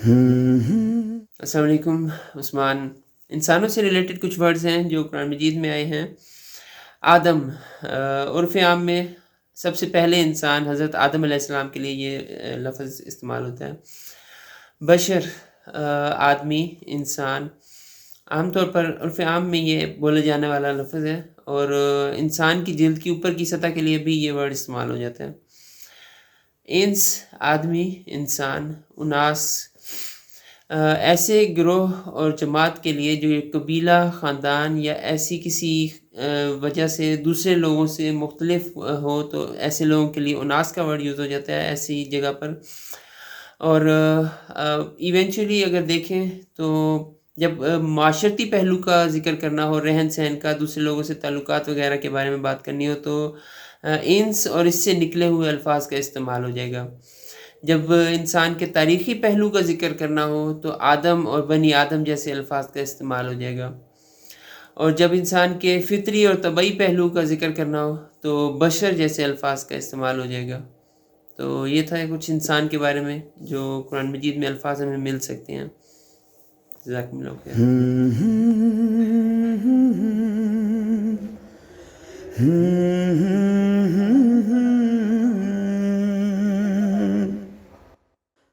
السلام علیکم عثمان. انسانوں سے ریلیٹڈ کچھ ورڈز ہیں جو قرآن مجید میں آئے ہیں. آدم، عرف عام میں سب سے پہلے انسان حضرت آدم علیہ السلام کے لیے یہ لفظ استعمال ہوتا ہے. بشر، آدمی، انسان، عام طور پر عرف عام میں یہ بولے جانے والا لفظ ہے، اور انسان کی جلد کی اوپر کی سطح کے لیے بھی یہ ورڈ استعمال ہو جاتا ہے. انس، آدمی، انسان، اناس، ایسے گروہ اور جماعت کے لیے جو ایک قبیلہ، خاندان یا ایسی کسی وجہ سے دوسرے لوگوں سے مختلف ہو، تو ایسے لوگوں کے لیے اناس کا ورڈ یوز ہو جاتا ہے ایسی جگہ پر. اور ایونچولی اگر دیکھیں تو جب معاشرتی پہلو کا ذکر کرنا ہو، رہن سہن کا، دوسرے لوگوں سے تعلقات وغیرہ کے بارے میں بات کرنی ہو، تو انس اور اس سے نکلے ہوئے الفاظ کا استعمال ہو جائے گا. جب انسان کے تاریخی پہلو کا ذکر کرنا ہو تو آدم اور بنی آدم جیسے الفاظ کا استعمال ہو جائے گا. اور جب انسان کے فطری اور طبعی پہلو کا ذکر کرنا ہو تو بشر جیسے الفاظ کا استعمال ہو جائے گا. تو یہ تھا کچھ انسان کے بارے میں جو قرآن مجید میں الفاظ ہمیں مل سکتے ہیں. جزاکم اللہ خیر.